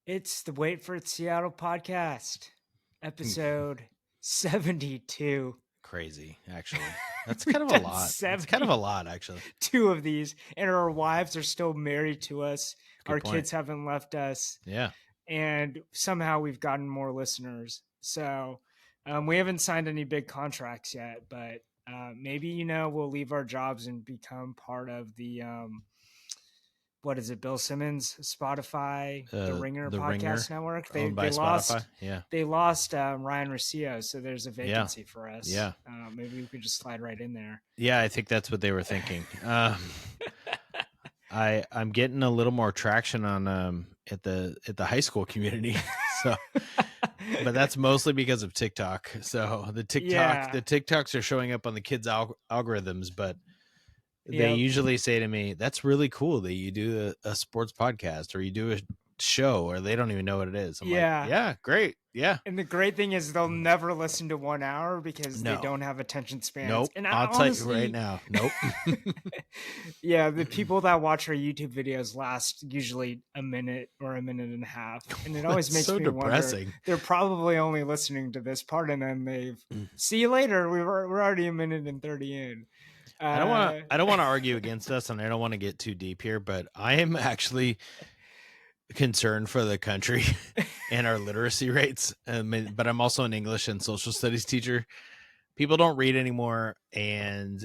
It's the Wait for It Seattle podcast, episode 72. Crazy, actually. That's kind We've of a done lot. That's kind of a 72 lot, actually. of these, and our wives are still married to us. Good Our point. kids haven't left us, Yeah. and somehow we've gotten more listeners. So we haven't signed any big contracts yet, but maybe, we'll leave our jobs and become part of the what is it, Bill Simmons, Spotify, the Ringer The Ringer, podcast network. They owned by they Spotify. lost Yeah. they lost Ryan Rocio, so there's a Yeah. vacancy for us. Yeah. Maybe we could just slide right in there. Yeah, I think that's what they were thinking. I'm getting a little more traction on at the high school community. So but that's mostly because of TikTok. So the TikToks are showing up on the kids' algorithms, but they usually say to me, "That's really cool that you do a sports podcast or you do a show," or they don't even know what it is. I'm like, "Yeah, great, yeah." And the great thing is they'll never listen to 1 hour because they No. don't have attention spans. Nope. And I'll tell you right now. Nope. Yeah, the people that watch our YouTube videos last usually a minute or a minute and a half, and it always makes so me depressing. wonder. They're probably only listening to this part, and then they've see you later. We're already a minute and 30 in. I don't want to argue against us, and I don't want to get too deep here, but I am actually concerned for the country and our literacy rates. But I'm also an English and social studies teacher. People don't read anymore, and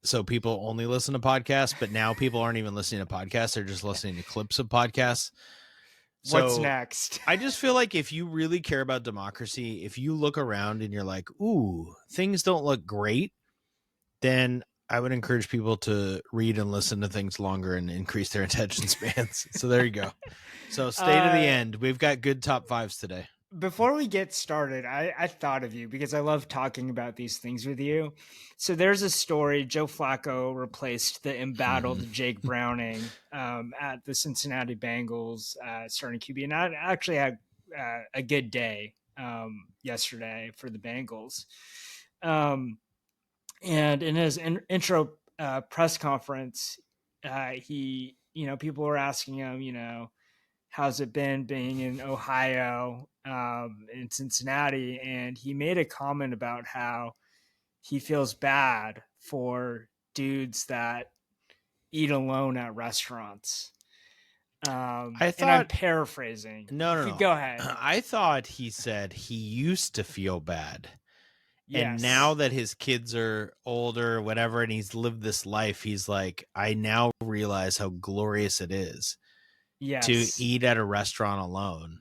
so people only listen to podcasts. But now people aren't even listening to podcasts; they're just listening to clips of podcasts. So what's next? I just feel like if you really care about democracy, if you look around and you're like, "Ooh, things don't look great," then I would encourage people to read and listen to things longer and increase their attention spans. So there you go. So stay to the end. We've got good top fives today. Before we get started, I thought of you because I love talking about these things with you. So there's a story. Joe Flacco replaced the embattled Jake Browning at the Cincinnati Bengals starting QB. And I actually had a good day yesterday for the Bengals. And in his intro press conference, he, people were asking him, how's it been being in Ohio, in Cincinnati? And he made a comment about how he feels bad for dudes that eat alone at restaurants. And I'm paraphrasing. No. Go ahead. I thought he said he used to feel bad. Yes. And now that his kids are older, whatever, and he's lived this life, he's like, I now realize how glorious it is to eat at a restaurant alone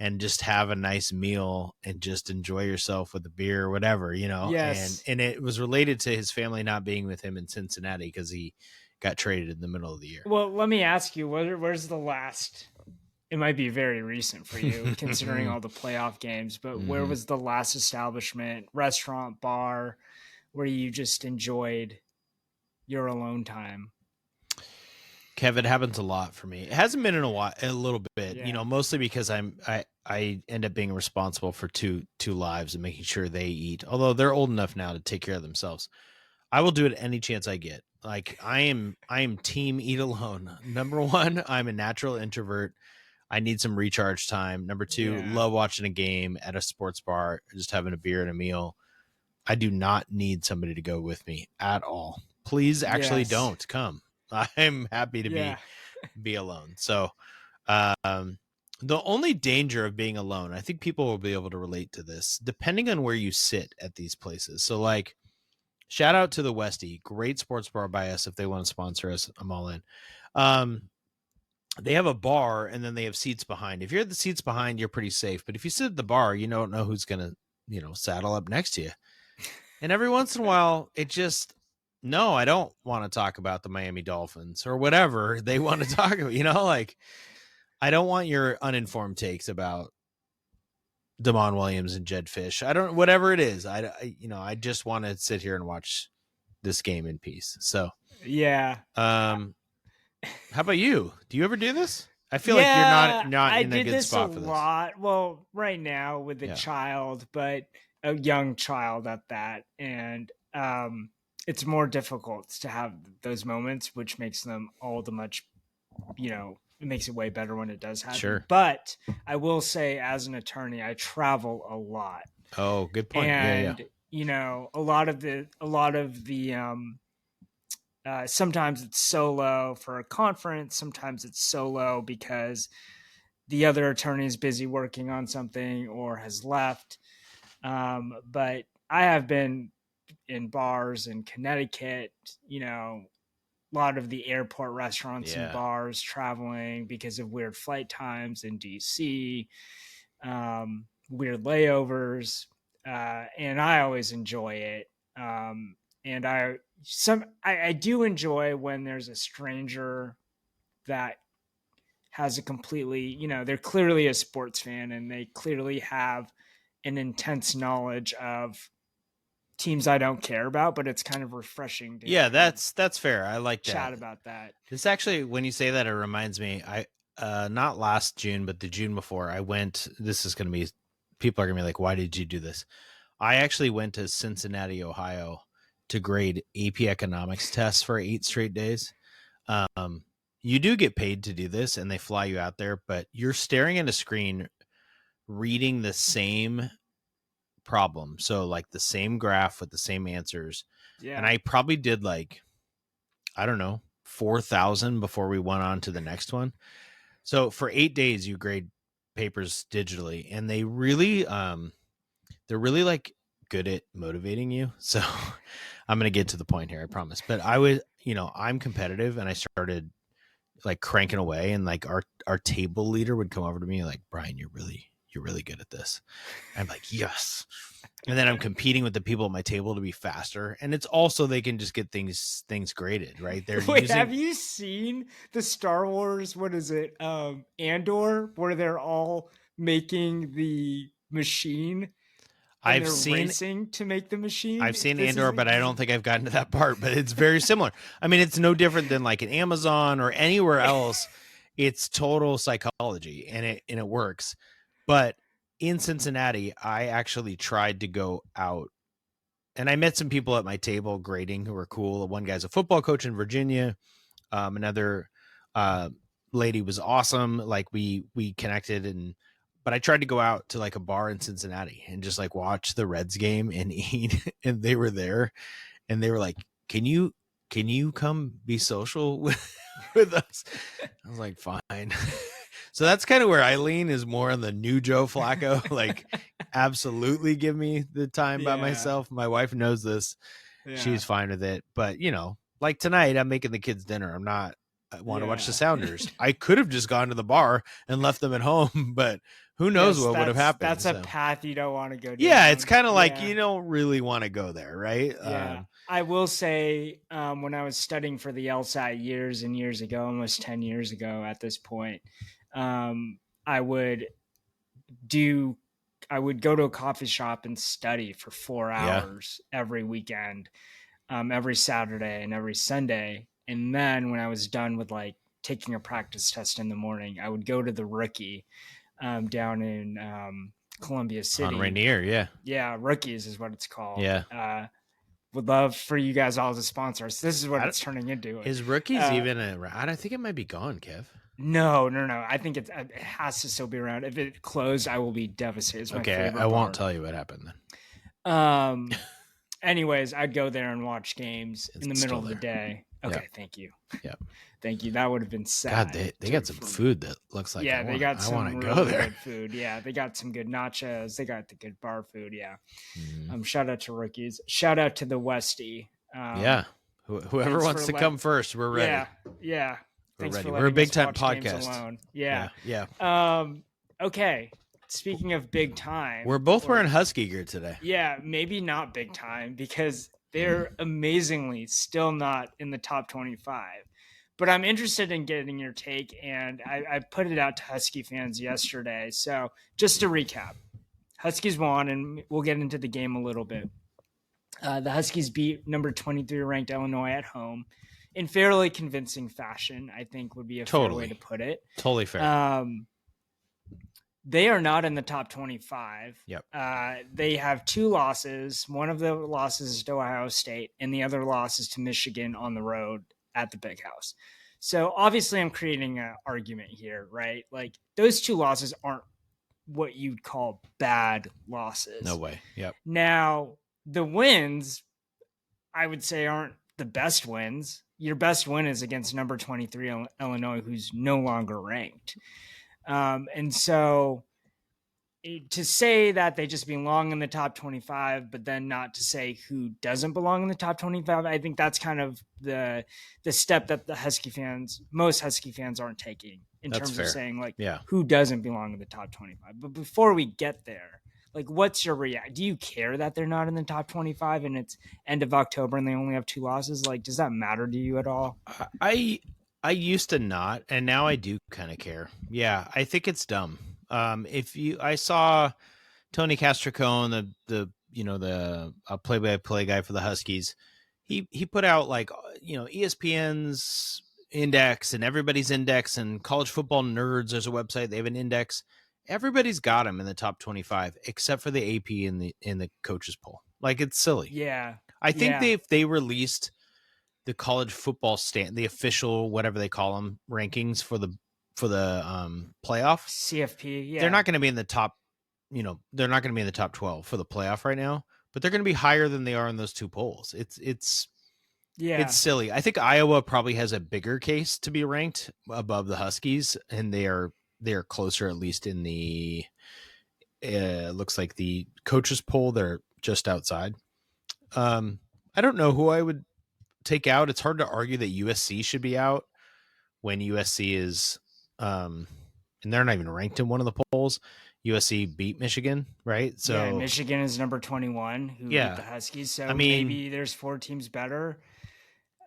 and just have a nice meal and just enjoy yourself with a beer or whatever, Yes. And it was related to his family not being with him in Cincinnati because he got traded in the middle of the year. Well, let me ask you, where's the last? It might be very recent for you considering all the playoff games, but where was the last establishment, restaurant, bar, where you just enjoyed your alone time? Kev, it happens a lot for me. It hasn't been in a while, a little bit, mostly because I end up being responsible for two lives and making sure they eat. Although they're old enough now to take care of themselves, I will do it any chance I get. Like I am team eat alone. Number one, I'm a natural introvert. I need some recharge time. Number two, love watching a game at a sports bar, just having a beer and a meal. I do not need somebody to go with me at all. Please actually don't come. I'm happy to be alone. So the only danger of being alone, I think people will be able to relate to this, depending on where you sit at these places. So like, shout out to the Westie, great sports bar by us. If they want to sponsor us, I'm all in. They have a bar and then they have seats behind. If you're at the seats behind, you're pretty safe. But if you sit at the bar, you don't know who's going to, saddle up next to you. And every once in a while, it just, no, I don't want to talk about the Miami Dolphins or whatever they want to talk about, like I don't want your uninformed takes about Damon Williams and Jedd Fisch. I don't, whatever it is. I just want to sit here and watch this game in peace. So, how about you? Do you ever do this? I feel like you're not in a good spot for this. I did this a lot. Well, right now with a child, but a young child at that. And it's more difficult to have those moments, which makes them all the much, it makes it way better when it does happen. Sure. But I will say, as an attorney, I travel a lot. Oh, good point. And a lot of the sometimes it's solo for a conference, sometimes it's solo because the other attorney is busy working on something or has left. But I have been in bars in Connecticut, a lot of the airport restaurants and bars, traveling because of weird flight times in DC, weird layovers, and I always enjoy it. And I do enjoy when there's a stranger that has a completely, they're clearly a sports fan and they clearly have an intense knowledge of teams I don't care about, but it's kind of refreshing to that's fair. I like chat about that. This actually, when you say that, it reminds me, not last June, but the June before, I went, this is going to be, people are going to be like, why did you do this? I actually went to Cincinnati, Ohio to grade AP economics tests for 8 straight days. You do get paid to do this and they fly you out there, but you're staring at a screen reading the same problem. So like the same graph with the same answers. Yeah. And I probably did like, I don't know, 4,000 before we went on to the next one. So for 8 days, you grade papers digitally, and they really, they're really like good at motivating you. So I'm going to get to the point here, I promise. But I was, I'm competitive, and I started like cranking away, and like our table leader would come over to me like, Brian, you're really good at this. I'm like, yes. And then I'm competing with the people at my table to be faster. And it's also, they can just get things graded, right? Have you seen the Star Wars, what is it? Andor, where they're all making the machine. I've seen racing to make the machine. I've seen Andor, but I don't think I've gotten to that part, but it's very similar. I mean, it's no different than like an Amazon or anywhere else. It's total psychology, and it works. But in Cincinnati, I actually tried to go out, and I met some people at my table grading who were cool. One guy's a football coach in Virginia. Another lady was awesome. Like we connected, but I tried to go out to like a bar in Cincinnati and just like watch the Reds game and eat. And they were there, and they were like, can you come be social with us? I was like, fine. So that's kind of where I lean, is more on the new Joe Flacco. Like, absolutely give me the time by myself. My wife knows this. Yeah. She's fine with it. But, like tonight, I'm making the kids dinner. I want to watch the Sounders. I could have just gone to the bar and left them at home, but who knows what would have happened. That's a path you don't want to go down. Yeah, it's kind of like you don't really want to go there, right? Yeah. I will say, when I was studying for the LSAT years and years ago, almost 10 years ago at this point, I would go to a coffee shop and study for 4 hours every weekend, every Saturday and every Sunday. And then when I was done with like taking a practice test in the morning, I would go to the Rookie, down in, Columbia City. On Rainier. Yeah. Rookies is what it's called. Yeah. Would love for you guys all to sponsor us. This is what it's turning into. Is Rookies even around? I think it might be gone, Kev. No. I think it has to still be around. If it closed, I will be devastated. It's my favorite I won't tell you what happened then. Anyways, I'd go there and watch games in the middle of the day. Okay, yep. Thank you. Yeah, thank you. That would have been sad. God, they got some food that looks like they got some really good food. Yeah, they got some good nachos. They got the good bar food. Yeah. Mm-hmm. Shout out to Rookies. Shout out to the Westie. Whoever wants to come first, we're ready. Yeah. We're ready. We're a big time podcast. Yeah. Okay. Speaking of big time, we're both wearing Husky gear today. Yeah, maybe not big time because they're amazingly still not in the top 25. But I'm interested in getting your take, and I put it out to Husky fans yesterday. So just to recap, Huskies won, and we'll get into the game a little bit. The Huskies beat number 23 ranked Illinois at home in fairly convincing fashion, I think would be a fair way to put it. Totally fair. They are not in the top 25. Yep. They have 2 losses. One of the losses is to Ohio State, and the other loss is to Michigan on the road at the Big House. So obviously, I'm creating an argument here, right? Like those two losses aren't what you'd call bad losses. No way. Yep. Now, the wins, I would say, aren't the best wins. Your best win is against number 23 Illinois, who's no longer ranked. And so to say that they just belong in the top 25, but then not to say who doesn't belong in the top 25, I think that's kind of the step that most Husky fans aren't taking in That's terms fair. of saying like Yeah. who doesn't belong in the top 25. But before we get there, like what's your react? Do you care that they're not in the top 25 and it's end of October and they only have 2 losses? Like, does that matter to you at all? I used to not, and now I do kind of care. Yeah, I think it's dumb. I saw Tony Castricone, the play-by-play guy for the Huskies. He put out like ESPN's index and everybody's index and College Football Nerds. There's a website, they have an index. Everybody's got them in the top 25 except for the AP in the coaches poll. Like, it's silly. Yeah. I think they released the college football the official, whatever they call them, rankings for the playoff CFP. Yeah. They're not going to be in the top, they're not going to be in the top 12 for the playoff right now, but they're going to be higher than they are in those two polls. It's silly. I think Iowa probably has a bigger case to be ranked above the Huskies, and they are closer, at least in the looks like the coaches poll. They're just outside. I don't know who I would take out. It's hard to argue that USC should be out when USC is and they're not even ranked in one of the polls. USC beat Michigan, right? So yeah, Michigan is number 21 who beat the Huskies. So maybe there's 4 teams better.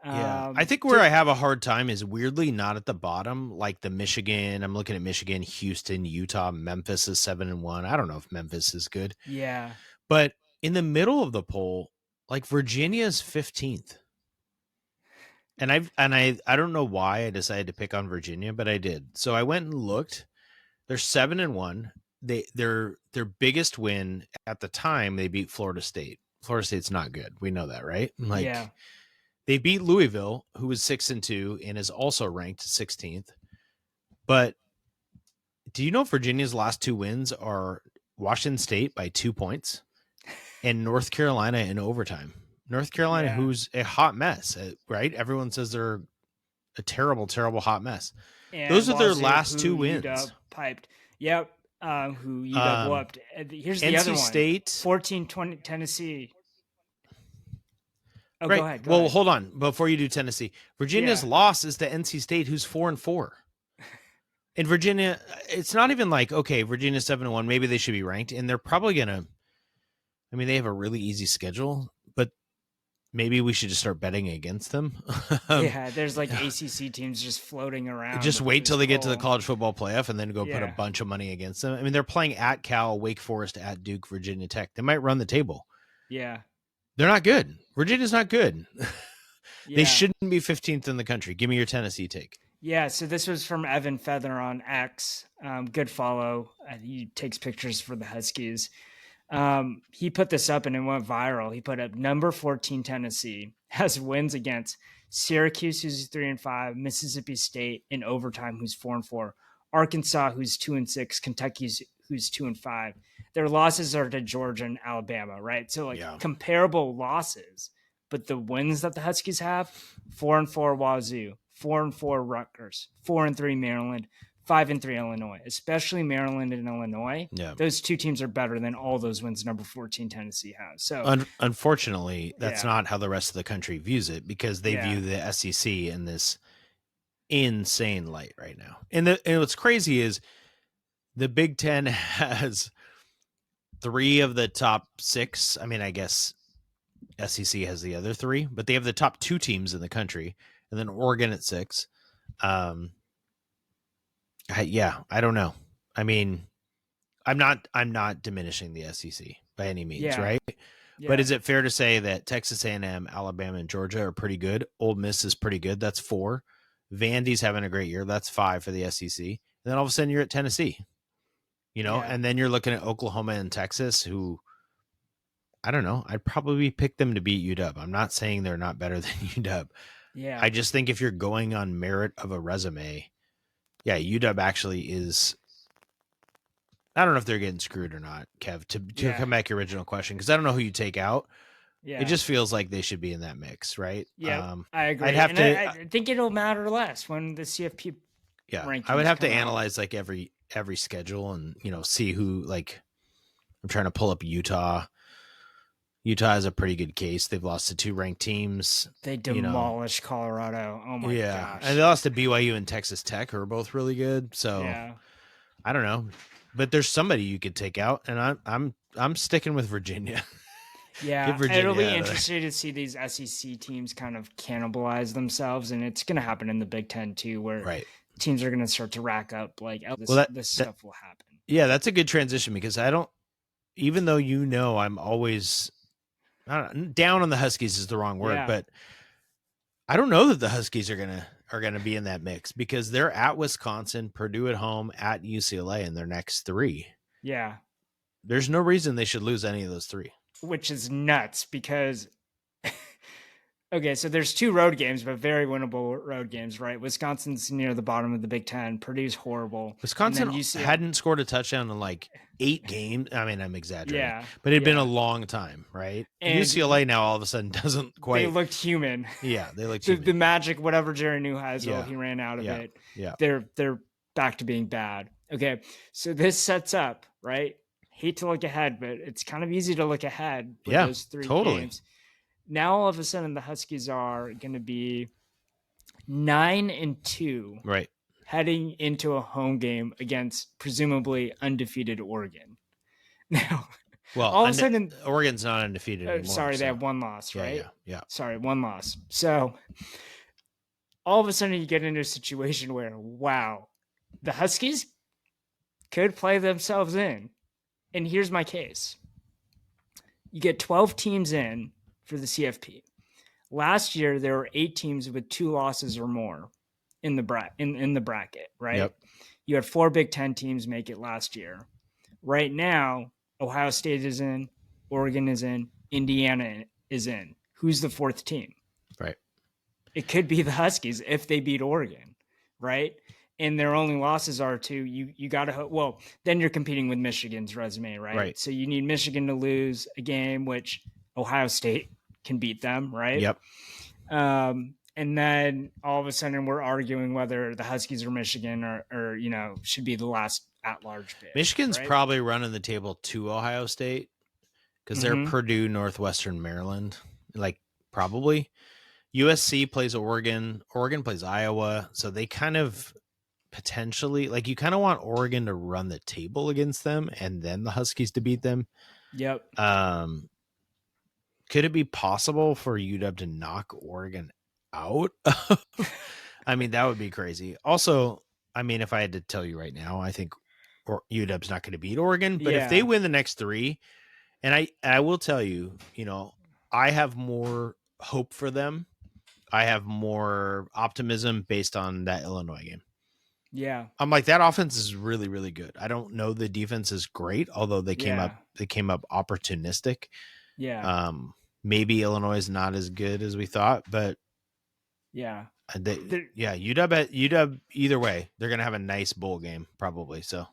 Yeah, I think where I have a hard time is weirdly not at the bottom, like the Michigan. I'm looking at Michigan, Houston, Utah, Memphis is 7-1. I don't know if Memphis is good. Yeah, but in the middle of the poll, like Virginia is 15th. And I don't know why I decided to pick on Virginia, but I did. So I went and looked. They're 7-1. Their biggest win at the time, they beat Florida State. Florida State's not good. We know that, right? Like, yeah. They beat Louisville, who was 6-2 and is also ranked 16th. But do you know Virginia's last 2 wins are Washington State by 2 points and North Carolina in overtime? North Carolina, who's a hot mess, right? Everyone says they're a terrible, terrible hot mess. And those are their last 2 wins. UW piped. Yep. Who UW whooped. Here's the NC other one. State. 14-20 Tennessee. Oh, right. Go ahead. Well, hold on. Before you do Tennessee, Virginia's loss is to NC State, who's 4-4. And Virginia, it's not even like, okay, Virginia's 7-1. Maybe they should be ranked. And they're probably going to, they have a really easy schedule, but maybe we should just start betting against them. Yeah, there's like ACC teams just floating around. Just wait till they get to the college football playoff and then go put a bunch of money against them. They're playing at Cal, Wake Forest, at Duke, Virginia Tech. They might run the table. Yeah. They're not good. Virginia's not good. They shouldn't be 15th in the country. Give me your Tennessee take. Yeah, so this was from Evan Feather on X. Good follow. He takes pictures for the Huskies. He put this up and it went viral. He put up number 14 Tennessee has wins against Syracuse, who's 3-5, Mississippi State in overtime, who's 4-4, Arkansas, who's 2-6, Kentucky, who's 2-5. Their losses are to Georgia and Alabama, right? So comparable losses, but the wins that the Huskies have: 4-4 Wazoo, 4-4 Rutgers, 4-3 Maryland, 5-3 Illinois. Especially Maryland and Illinois. Yeah, those 2 teams are better than all those wins number 14 Tennessee has. So unfortunately, that's not how the rest of the country views it, because they view the SEC in this insane light right now. And what's crazy is the Big Ten has 3 of the top 6. I guess SEC has the other 3, but they have the top 2 teams in the country, and then Oregon at 6. I don't know. I'm not diminishing the SEC by any means, right? Yeah. But is it fair to say that Texas A&M, Alabama, and Georgia are pretty good? Ole Miss is pretty good. That's 4. Vandy's having a great year. That's 5 for the SEC. And then all of a sudden you're at Tennessee. And then you're looking at Oklahoma and Texas, who, I don't know, I'd probably pick them to beat UW. I'm not saying they're not better than UW. Yeah. I just think if you're going on merit of a resume, yeah, UW actually is. I don't know if they're getting screwed or not, Kev, to come back to your original question, because I don't know who you take out. Yeah. It just feels like they should be in that mix, right? Yeah, I agree. I'd have to. I think it'll matter less when the CFP rankings I would have to come out. analyze like every schedule and see who, like, I'm trying to pull up Utah. Utah has a pretty good case. They've lost to 2 ranked teams. They demolished Colorado. Oh my gosh. And they lost to BYU and Texas Tech, who are both really good. So I don't know, but there's somebody you could take out, and I'm sticking with Virginia. Yeah, it'll be interesting to see these SEC teams kind of cannibalize themselves, and it's going to happen in the Big Ten too, where teams are going to start to rack up like, this stuff will happen. Yeah, that's a good transition, because I don't, even though I'm always down on the Huskies is the wrong word, but I don't know that the Huskies are gonna be in that mix, because they're at Wisconsin, Purdue at home, at UCLA in their next 3. Yeah, there's no reason they should lose any of those 3. Which is nuts, because okay, so there's 2 road games, but very winnable road games, right? Wisconsin's near the bottom of the Big Ten. Purdue's horrible. Wisconsin hadn't scored a touchdown in like 8 games. I mean, I'm exaggerating, but it'd been a long time, right? And UCLA now all of a sudden doesn't quite. They looked human. Yeah, they looked the magic, whatever Jerry Neuheisel, he ran out of it. Yeah, they're back to being bad. Okay, so this sets up, right? Hate to look ahead, but it's kind of easy to look ahead with those 3 games. Now all of a sudden the Huskies are going to be 9-2, right, heading into a home game against presumably undefeated Oregon. Now, well, all of a sudden Oregon's not undefeated anymore. Sorry, they have 1 loss, right? Yeah. Sorry, 1 loss. So all of a sudden you get into a situation where, wow, the Huskies could play themselves in. And here's my case. You get 12 teams in for the CFP. Last year, there were 8 teams with 2 losses or more in the bracket, right? Yep. You had 4 Big Ten teams make it last year. Right now, Ohio State is in, Oregon is in, Indiana is in. Who's the 4th team? Right. It could be the Huskies if they beat Oregon, right? And their only losses are to you got to, well, then you're competing with Michigan's resume, right? So you need Michigan to lose a game, which Ohio State can beat them, right? Yep. And then all of a sudden we're arguing whether the Huskies or Michigan or should be the last at-large bid. Michigan's probably running the table to Ohio State, because they're Purdue, Northwestern Maryland, like probably. USC plays Oregon plays Iowa, so they kind of potentially, like, you kind of want Oregon to run the table against them and then the Huskies to beat them. Yep. Could it be possible for UW to knock Oregon out? I mean, that would be crazy. Also, I mean, if I had to tell you right now, I think UW's not going to beat Oregon, but if they win the next 3, and I will tell you, I have more hope for them. I have more optimism based on that Illinois game. Yeah. I'm like, that offense is really, really good. I don't know the defense is great, although they came up opportunistic. Yeah. Maybe Illinois is not as good as we thought, but UW either way, they're going to have a nice bowl game probably. So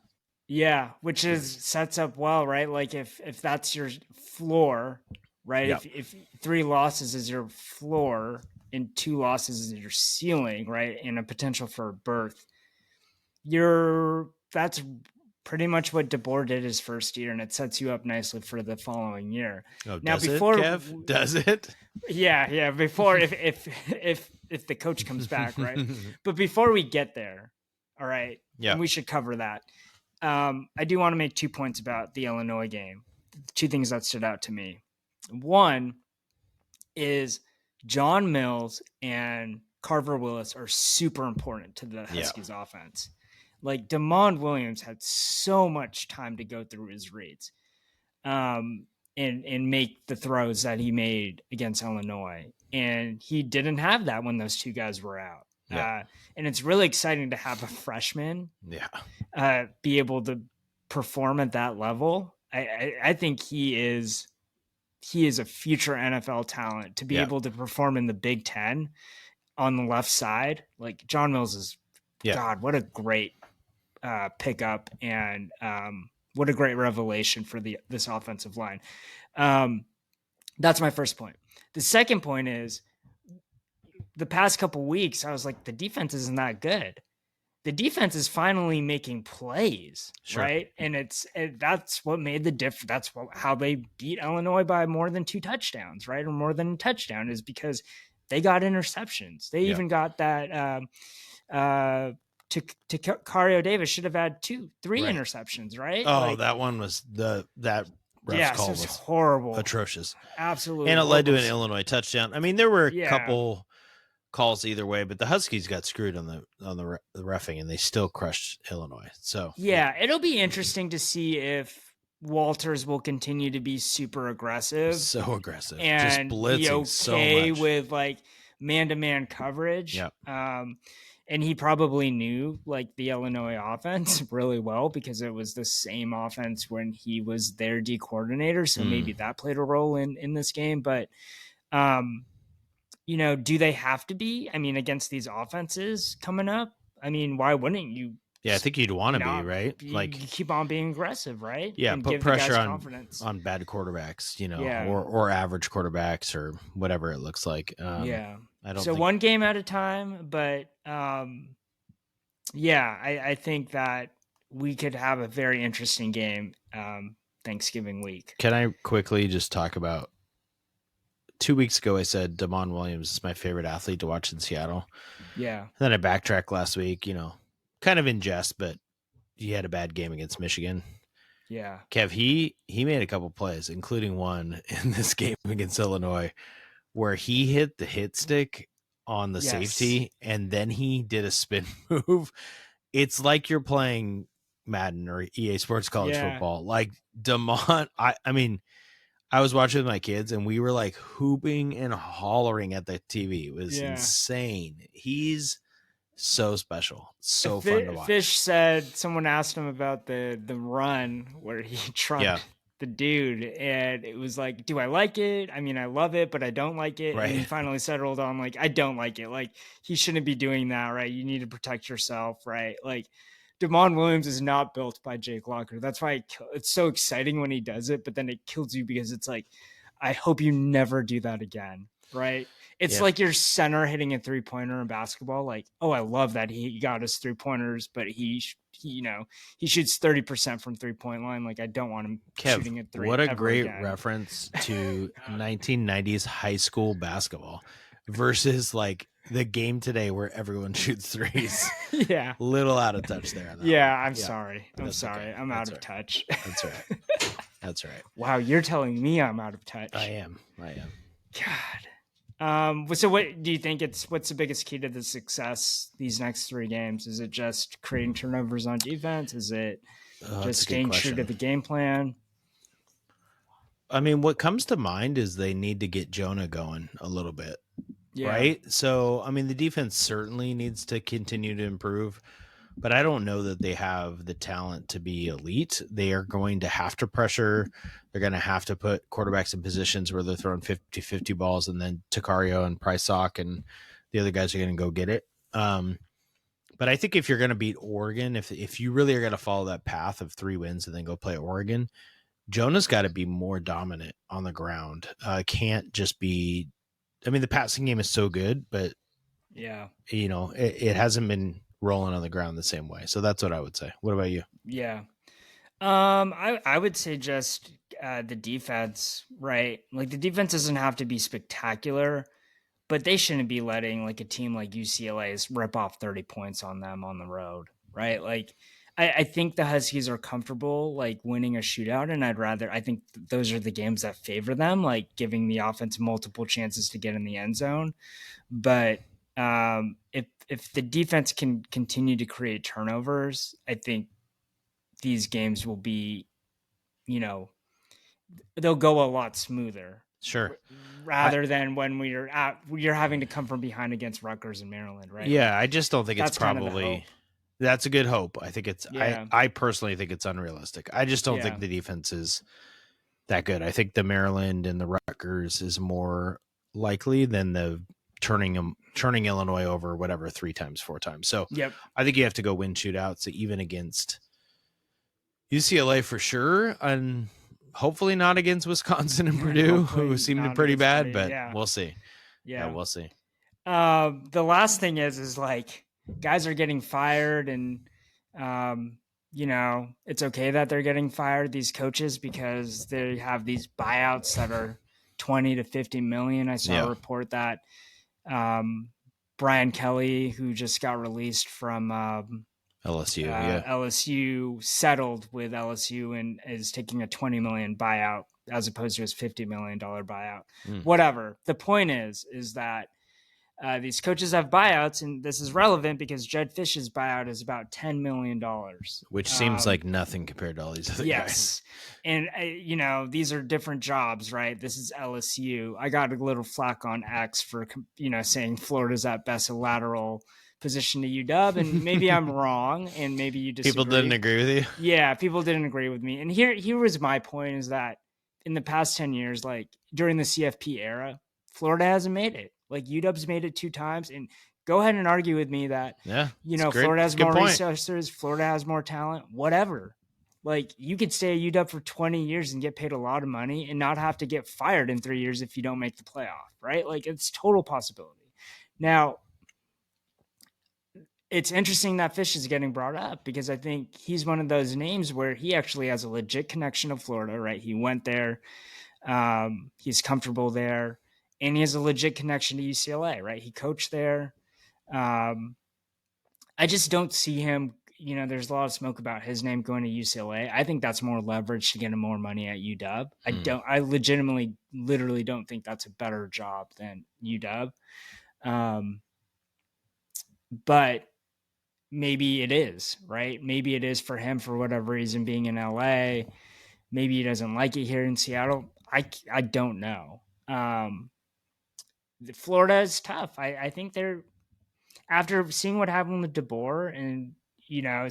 yeah, which sets up well, right? Like if that's your floor, right? Yep. If 3 losses is your floor and 2 losses is your ceiling, right? And a potential for a berth, that's pretty much what DeBoer did his first year, and it sets you up nicely for the following year. Oh, now, before Kev? Does it? Yeah. Before, if the coach comes back, right? But before we get there, all right, and we should cover that. I do want to make 2 points about the Illinois game. 2 things that stood out to me. One is John Mills and Carver Willis are super important to the Huskies offense. Like, Damond Williams had so much time to go through his reads and make the throws that he made against Illinois. And he didn't have that when those 2 guys were out. Yeah. And it's really exciting to have a freshman be able to perform at that level. I think he is a future NFL talent to be able to perform in the Big Ten. on the left side. Like John Mills is, God, what a great pickup, and what a great revelation for this offensive line. That's my first point. The second point is the past couple weeks, I was like, the defense isn't that good. The defense is finally making plays, right? And that's what made the difference. That's how they beat Illinois by more than 2 touchdowns, right? Or more than a touchdown, is because they got interceptions. They even got that to Cario Davis should have had 2-3 interceptions, right? Oh, that one was that ref's call was horrible, atrocious, absolutely, and it led to an Illinois touchdown. I mean, there were a couple calls either way, but the Huskies got screwed on the reffing, and they still crushed Illinois. So it'll be interesting to see if Walters will continue to be super aggressive, and just blitzing be okay so much with like man-to-man coverage. And he probably knew like the Illinois offense really well because it was the same offense when he was their D coordinator. So maybe that played a role in this game. But, do they have to be? I mean, against these offenses coming up, I mean, why wouldn't you? Yeah, I think you'd want to be, right? Like keep on being aggressive, right? Yeah, and put pressure on bad quarterbacks, or average quarterbacks or whatever it looks like. I don't. So one game at a time, but I think that we could have a very interesting game Thanksgiving week. Can I quickly just talk about 2 weeks ago? I said Damon Williams is my favorite athlete to watch in Seattle. Yeah. And then I backtracked last week, kind of in jest, but he had a bad game against Michigan. Yeah. Kev, he made a couple plays, including one in this game against Illinois, where he hit the hit stick on the safety, and then he did a spin move. It's like you're playing Madden or EA Sports College Football. Like Damon, I mean, I was watching with my kids, and we were like hooping and hollering at the TV. It was insane. He's so special, so fun to watch. Fisch said someone asked him about the run where he trucked the dude, and it was like, do I like it? I mean, I love it, but I don't like it. Right. And he finally settled on like, I don't like it. Like, he shouldn't be doing that, right? You need to protect yourself, right? Like, Damon Williams is not built by Jake Locker. That's why it's so exciting when he does it, but then it kills you because it's like, I hope you never do that again, right? It's like your center hitting a 3-pointer in basketball. Like, oh, I love that he got his 3-pointers, but he shoots 30% from 3-point line. Like, I don't want him shooting at 3. What a great reference to 1990s high school basketball versus like the game today where everyone shoots threes. Little out of touch there. I'm sorry. I'm sorry. Okay. I'm out of touch. That's right. That's right. Wow, you're telling me I'm out of touch. I am. God. So what do you think what's the biggest key to the success these next 3 games? Is it just creating turnovers on defense? Is it just staying true to the game plan? I mean, what comes to mind is they need to get Jonah going a little bit. Right. So, I mean, the defense certainly needs to continue to improve, but I don't know that they have the talent to be elite. They are going to have to pressure. They're going to have to put quarterbacks in positions where they're throwing 50-50 balls, and then Takario and Prysock and the other guys are going to go get it. But I think if you're going to beat Oregon, if you really are going to follow that path of 3 wins and then go play Oregon, Jonah's got to be more dominant on the ground. Can't just be, I mean, the passing game is so good, but it hasn't been rolling on the ground the same way. So that's what I would say. What about you? Yeah. I would say just the defense, right? Like, the defense doesn't have to be spectacular, but they shouldn't be letting like a team like UCLA rip off 30 points on them on the road, right? Like, I think the Huskies are comfortable like winning a shootout, and I think those are the games that favor them, like giving the offense multiple chances to get in the end zone. But if the defense can continue to create turnovers, I think these games will be, they'll go a lot smoother. Sure. Rather than when you're having to come from behind against Rutgers and Maryland, right? Yeah, I just don't think it's probably. That's a good hope. I think it's. I personally think it's unrealistic. I just don't think the defense is that good. I think the Maryland and the Rutgers is more likely than the turning Illinois over, whatever, 3 times, 4 times. So Yep. I think you have to go win shootouts, even against UCLA for sure, and hopefully not against Wisconsin and Purdue, who seemed pretty bad, but we'll see. Yeah, we'll see. The last thing is like guys are getting fired, and it's okay that they're getting fired, these coaches, because they have these buyouts that are 20 to 50 million. I saw a report that Brian Kelly, who just got released from LSU, settled with LSU and is taking a 20 million buyout as opposed to his $50 million buyout. Whatever. The point is that these coaches have buyouts, and this is relevant because Jedd Fisch's buyout is about $10 million. Which seems like nothing compared to all these other guys. And, these are different jobs, right? This is LSU. I got a little flack on X for, saying Florida's at best a lateral position to UW, and maybe I'm wrong, and maybe you disagree. People didn't agree with you? Yeah, people didn't agree with me. And here was my point, is that in the past 10 years, like during the CFP era, Florida hasn't made it. Like UW's made it 2 times, and go ahead and argue with me that, Florida has more resources, Florida has more talent, whatever. Like you could stay at UW for 20 years and get paid a lot of money and not have to get fired in 3 years if you don't make the playoff, right? Like it's total possibility. Now, it's interesting that Fisch is getting brought up because I think he's one of those names where he actually has a legit connection to Florida, right? He went there. He's comfortable there. And he has a legit connection to UCLA, right? He coached there. I just don't see him, there's a lot of smoke about his name going to UCLA. I think that's more leverage to get him more money at UW. I literally don't think that's a better job than UW. But maybe it is, right? Maybe it is for him for whatever reason, being in LA. Maybe he doesn't like it here in Seattle. I don't know. Florida is tough. I think they're, after seeing what happened with DeBoer and,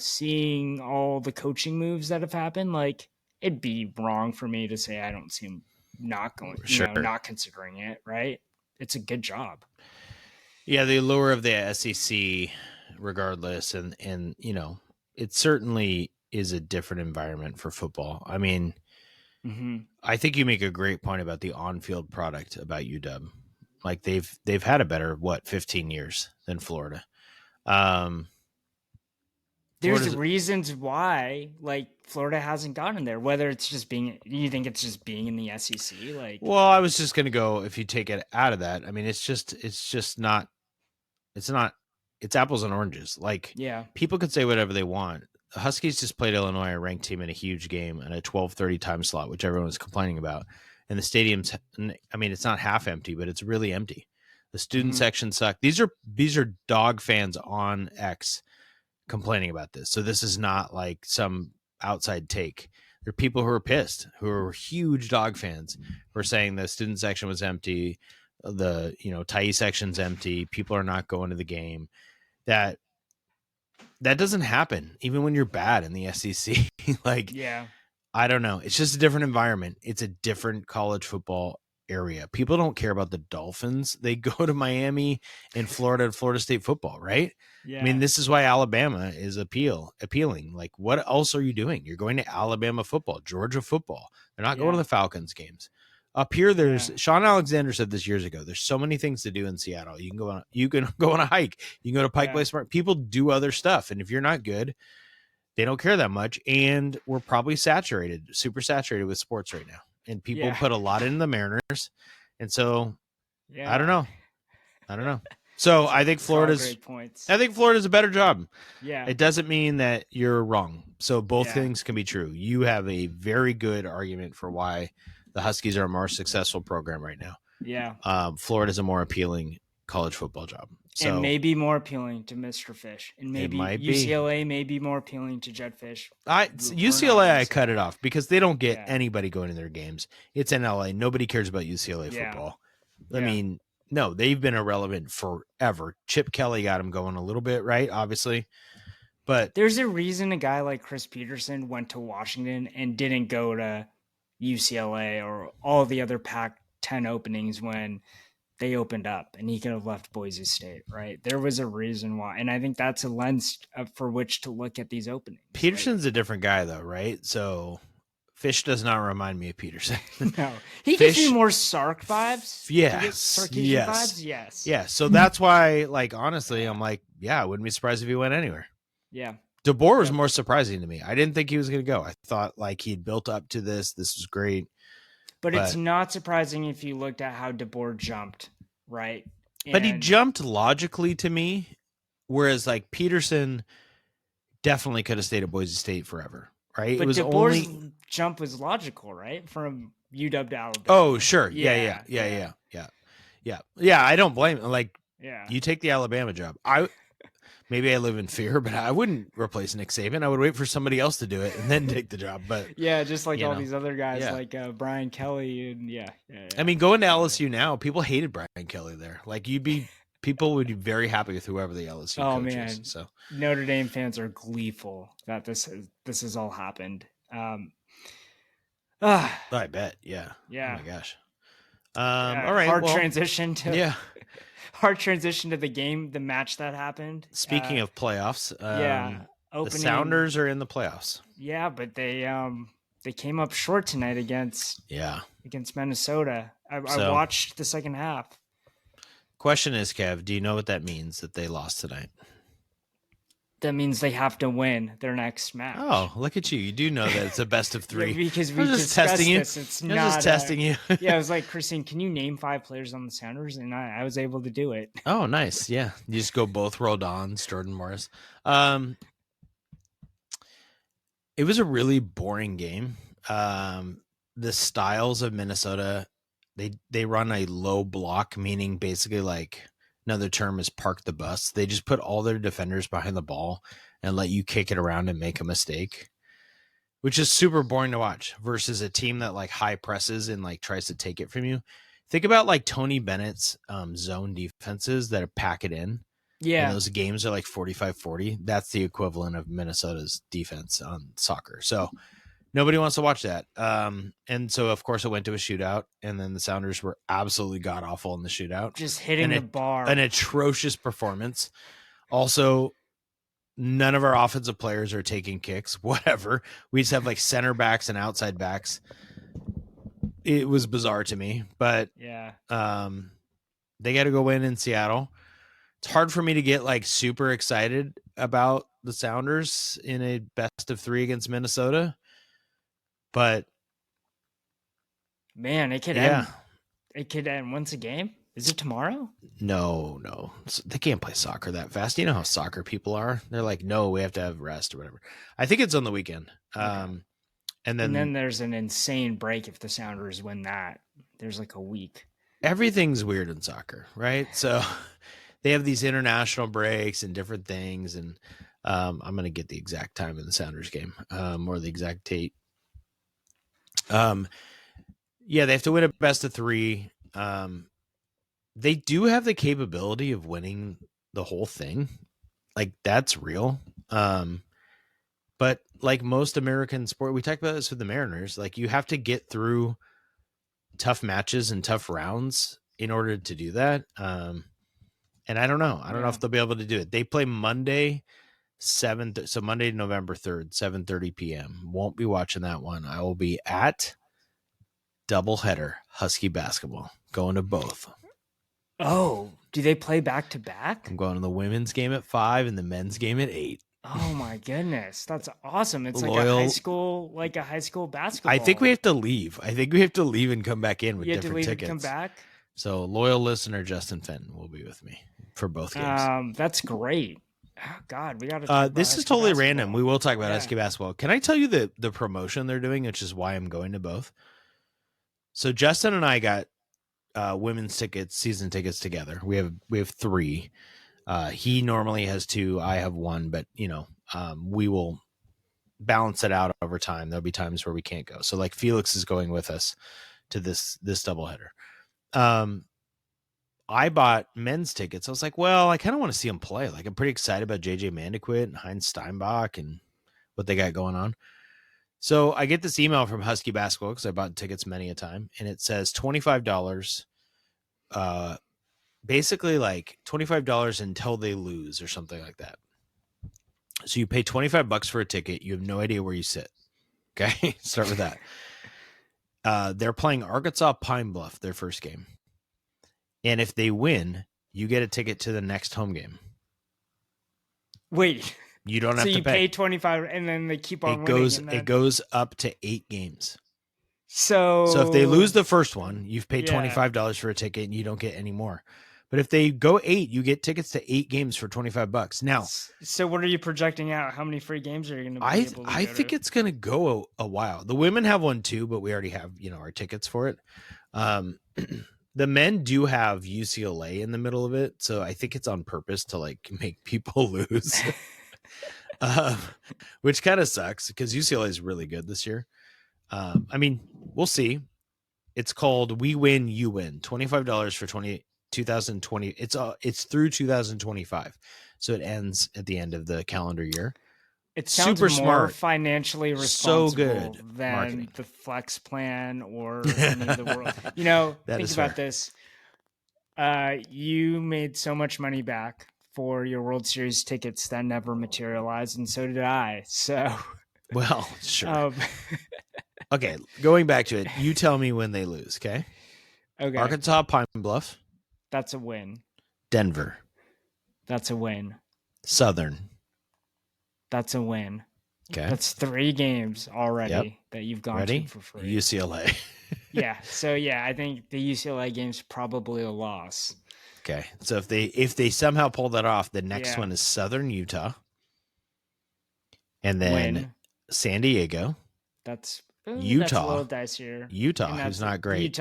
seeing all the coaching moves that have happened, like it'd be wrong for me to say I don't see him not going, not considering it, right? It's a good job. Yeah, the allure of the SEC regardless, and it certainly is a different environment for football. I mean, I think you make a great point about the on-field product about UW. Like they've had a better 15 years than Florida. There's reasons why like Florida hasn't gotten there. Whether it's just being, you think it's just being in the SEC, like. Well, I was just gonna go, if you take it out of that. I mean, it's not. It's apples and oranges. Like, people could say whatever they want. The Huskies just played Illinois, a ranked team, in a huge game in a 12:30 time slot, which everyone was complaining about. And the stadium's, I mean, it's not half empty, but it's really empty. The student section sucked. These are dog fans on X complaining about this. So this is not like some outside take. There are people who are pissed, who are huge dog fans, who are saying the student section was empty, the Thai section's empty, people are not going to the game. That doesn't happen even when you're bad in the SEC. Like, I don't know. It's just a different environment. It's a different college football area. People don't care about the Dolphins. They go to Miami and Florida State football, right? I mean, this is why Alabama is appealing. Like, what else are you doing? You're going to Alabama football, Georgia football. They're not going to the Falcons games. Up here, there's Sean Alexander said this years ago. There's so many things to do in Seattle. You can go on a hike. You can go to Pike Place Park. People do other stuff, and if you're not good, they don't care that much. And we're probably super saturated with sports right now. And people put a lot in the Mariners, and so I don't know. So I think Florida's a better job. Yeah, it doesn't mean that you're wrong. So both things can be true. You have a very good argument for why the Huskies are a more successful program right now. Yeah. Florida's a more appealing college football job. So, and maybe more appealing to Mr. Fisch. And maybe UCLA may be more appealing to Jedd Fisch. UCLA, I cut it off because they don't get anybody going to their games. It's in LA. Nobody cares about UCLA football. I mean, no, they've been irrelevant forever. Chip Kelly got them going a little bit, right? Obviously. But there's a reason a guy like Chris Peterson went to Washington and didn't go to UCLA or all the other Pac-10 openings when they opened up, and he could have left Boise State, right? There was a reason why, and I think that's a lens for which to look at these openings. Peterson's a different guy, though, right? So Fisch does not remind me of Peterson. No, he gives me more Sark vibes. Yes, Sarkisian vibes. Yes, yeah. So that's why, like, honestly, I'm like, yeah, I wouldn't be surprised if he went anywhere. Yeah. DeBoer was more surprising to me. I didn't think he was going to go. I thought like he'd built up to this. This was great. But it's not surprising if you looked at how DeBoer jumped, right? But he jumped logically to me, whereas like Peterson definitely could have stayed at Boise State forever, right? But it was DeBoer's jump was logical, right? From UW to Alabama. Oh, sure. Yeah. I don't blame him. Like, you take the Alabama job. Maybe I live in fear, but I wouldn't replace Nick Saban. I would wait for somebody else to do it and then take the job. But yeah, just like all these other guys, like Brian Kelly, and I mean, going to LSU now, people hated Brian Kelly there. Like, people would be very happy with whoever the LSU coach is. So Notre Dame fans are gleeful that this has all happened. I bet. Yeah. Yeah. Oh my gosh. All right. Hard transition to the game, the match that happened. Speaking of playoffs, the Sounders are in the playoffs. Yeah, but they came up short tonight against Minnesota. I watched the second half. Question is, Kev, do you know what that means that they lost tonight? That means they have to win their next match. Oh, look at you. You do know that it's a best of 3. Because we just testing this. It's not just testing you. I was like, Christine, can you name 5 players on the Sounders? And I was able to do it. Oh, nice. Yeah. You just go both Rodons, Jordan Morris. It was a really boring game. The styles of Minnesota, they run a low block, meaning basically like another term is park the bus. They just put all their defenders behind the ball and let you kick it around and make a mistake, which is super boring to watch versus a team that like high presses and like tries to take it from you. Think about like Tony Bennett's zone defenses that pack it in. Yeah. And those games are like 45-40. That's the equivalent of Minnesota's defense on soccer. So nobody wants to watch that. And so, of course, it went to a shootout, and then the Sounders were absolutely god-awful in the shootout. Just hitting the bar. An atrocious performance. Also, none of our offensive players are taking kicks, whatever. We just have like center backs and outside backs. It was bizarre to me, but they got to go win in Seattle. It's hard for me to get like super excited about the Sounders in a best of 3 against Minnesota. But man, it could end. It could end once a game. Is it tomorrow? No. They can't play soccer that fast. You know how soccer people are. They're like, no, we have to have rest or whatever. I think it's on the weekend. Okay. And then there's an insane break if the Sounders win that. There's like a week. Everything's weird in soccer, right? So they have these international breaks and different things. And I'm going to get the exact time of the Sounders game or the exact date. They have to win a best of 3. They do have the capability of winning the whole thing. Like, that's real. But like most American sport, we talked about this with the Mariners, like you have to get through tough matches and tough rounds in order to do that. And I don't know. I don't know if they'll be able to do it. They play Monday, Monday, November 3rd, 7:30 p.m. Won't be watching that one. I will be at doubleheader Husky basketball, going to both. Oh, do they play back to back? I'm going to the women's game at 5 and the men's game at 8. Oh my goodness, that's awesome! It's like a high school basketball. I think we have to leave. And come back in with different tickets. And come back. So loyal listener Justin Fenton will be with me for both games. That's great. Oh, God, we got to. This is totally random. We will talk about Husky basketball. Can I tell you the promotion they're doing, which is why I'm going to both? So Justin and I got women's tickets, season tickets together. We have 3. He normally has 2. I have 1, but we will balance it out over time. There'll be times where we can't go. So like Felix is going with us to this doubleheader. I bought men's tickets. I was like, well, I kind of want to see him play. Like, I'm pretty excited about JJ Mandequit and Heinz Steinbach and what they got going on. So I get this email from Husky basketball because I bought tickets many a time, and it says $25 basically like $25 until they lose or something like that. So you pay $25 for a ticket. You have no idea where you sit. Okay, start with that. They're playing Arkansas Pine Bluff, their first game. And if they win, you get a ticket to the next home game. Wait, you don't have so to you pay 25 and then they keep on winning. It goes up to 8 games. So if they lose the first one, you've paid $25 for a ticket and you don't get any more. But if they go 8, you get tickets to 8 games for $25. Now, so what are you projecting out? How many free games are you going to be able to I think it's going to go a while. The women have one too, but we already have, our tickets for it. The men do have UCLA in the middle of it, so I think it's on purpose to like make people lose. Which kind of sucks because UCLA is really good this year. I mean, we'll see. It's called We Win, You Win. $25 for 2020. It's through 2025, so it ends at the end of the calendar year. It sounds super more smart, financially responsible so good than marketing. the flex plan or any of the world. Think about this. You made so much money back for your World Series tickets that never materialized, and so did I. So, well, sure. Okay, going back to it, you tell me when they lose, okay? Okay. Arkansas Pine Bluff. That's a win. Denver. That's a win. Southern. That's a win. Okay. That's 3 games already that you've gone to for free. UCLA. Yeah. So I think the UCLA game's probably a loss. Okay. So if they somehow pull that off, the next one is Southern Utah. And then San Diego. That's Utah. That's a little dicier. Utah, who's not great.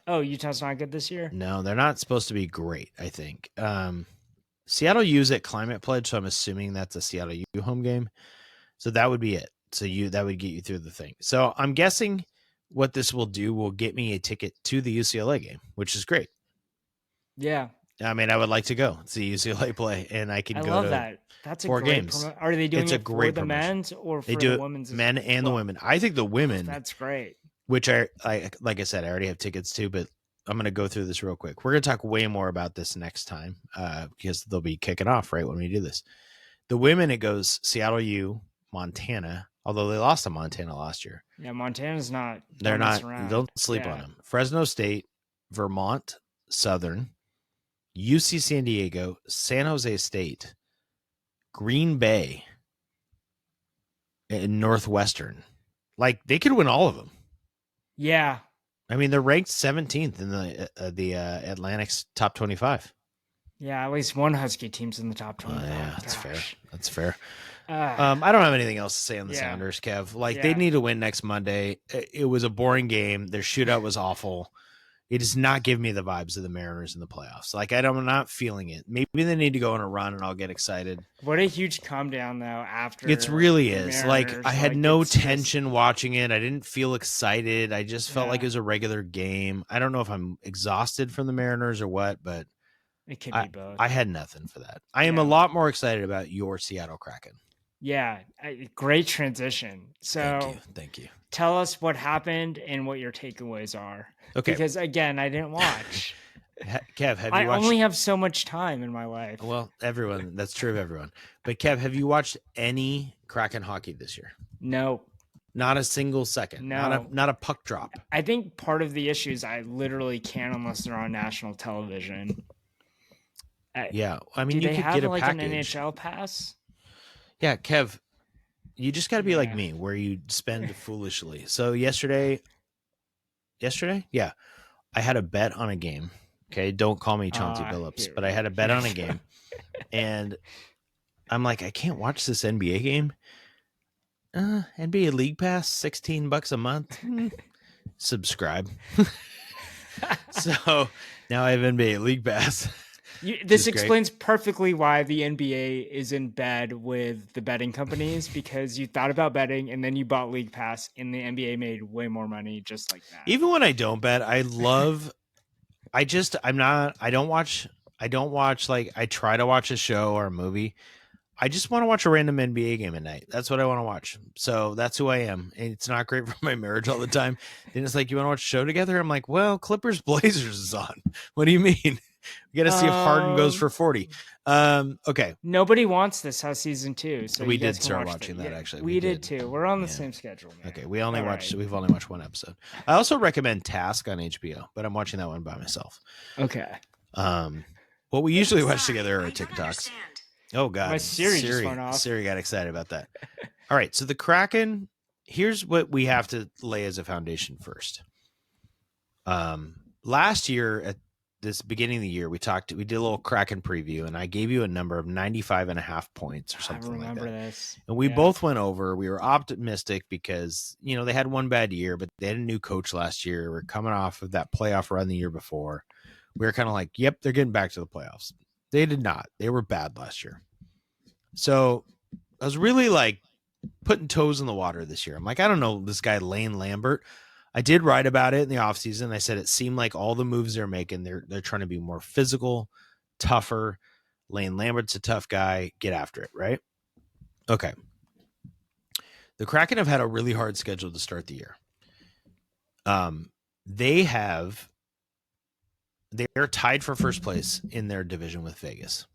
Utah's not good this year? No, they're not supposed to be great, I think. Seattle U's at Climate Pledge, so I'm assuming that's a Seattle U home game. So that would be it. So that would get you through the thing. So I'm guessing what this will do will get me a ticket to the UCLA game, which is great. Yeah. I mean, I would like to go see UCLA play, and I can go love to that. That's a 4 great games. Are they doing it's it a great for the promotion. men's or for they do the women's? Men and the women. I think the women. That's great. Which I like I said, I already have tickets to, but I'm going to go through this real quick. We're going to talk way more about this next time because they'll be kicking off right when we do this. The women, it goes Seattle U, Montana, although they lost to Montana last year. Yeah, Montana's not. They're not. Don't sleep on them. Fresno State, Vermont, Southern, UC San Diego, San Jose State, Green Bay, and Northwestern. Like, they could win all of them. Yeah. I mean, they're ranked 17th in the Atlantic's top 25. Yeah, at least one Husky team's in the top 25. Yeah, that's fair. That's fair. I don't have anything else to say on the Sounders, Kev. Like, they need to win next Monday. It was a boring game. Their shootout was awful. It does not give me the vibes of the Mariners in the playoffs. Like, I'm not feeling it. Maybe they need to go on a run and I'll get excited. What a huge calm down, though, after. It really is. Mariners. Like, I had no tension watching it. I didn't feel excited. I just felt like it was a regular game. I don't know if I'm exhausted from the Mariners or what, but it could be both. I had nothing for that. I am a lot more excited about your Seattle Kraken. Yeah, great transition. So thank you. Tell us what happened and what your takeaways are. Okay. Because again, I didn't watch. Kev, have you watched? I only have so much time in my life. Well, everyone, that's true of everyone. But Kev, have you watched any Kraken hockey this year? No. Not a single second. No. Not a puck drop. I think part of the issue is I literally can't unless they're on national television. Yeah. I mean, do you they could have get a like package. an NHL pass? Yeah, Kev, you just got to be like me where you spend foolishly. So yesterday, yeah, I had a bet on a game. Okay, don't call me Chauncey Billups, but I had a bet on a game. And I'm like, I can't watch this NBA game. NBA League Pass, $16 a month. Subscribe. So now I have NBA League Pass. This explains perfectly why the NBA is in bed with the betting companies, because you thought about betting and then you bought League Pass and the NBA made way more money just like that. Even when I don't bet, I don't watch, like, I try to watch a show or a movie. I just want to watch a random NBA game at night. That's what I want to watch. So that's who I am. And it's not great for my marriage all the time. Then it's like, you want to watch a show together? I'm like, well, Clippers Blazers is on. What do you mean? We got to see if Harden goes for 40. Okay. Nobody wants this how season 2, so we you guys did can start watch watching that. that actually. We did too. We're on the same schedule, man. Okay, we've only watched one episode. I also recommend Task on HBO, but I'm watching that one by myself. Okay. What we usually watch together are TikToks. Oh God, my Siri just went off. Siri got excited about that. All right, so the Kraken. Here's what we have to lay as a foundation first. Last year at this beginning of the year, we did a little Kraken preview, and I gave you a number of 95.5 points or something like that. I remember this. And we both went over. We were optimistic because, they had one bad year, but they had a new coach last year. We're coming off of that playoff run the year before. We were kind of like, yep, they're getting back to the playoffs. They did not. They were bad last year. So I was really like putting toes in the water this year. I'm like, I don't know this guy, Lane Lambert. I did write about it in the offseason. I said it seemed like all the moves they're making, they're trying to be more physical, tougher. Lane Lambert's a tough guy. Get after it, right? Okay. The Kraken have had a really hard schedule to start the year. They're tied for first place in their division with Vegas.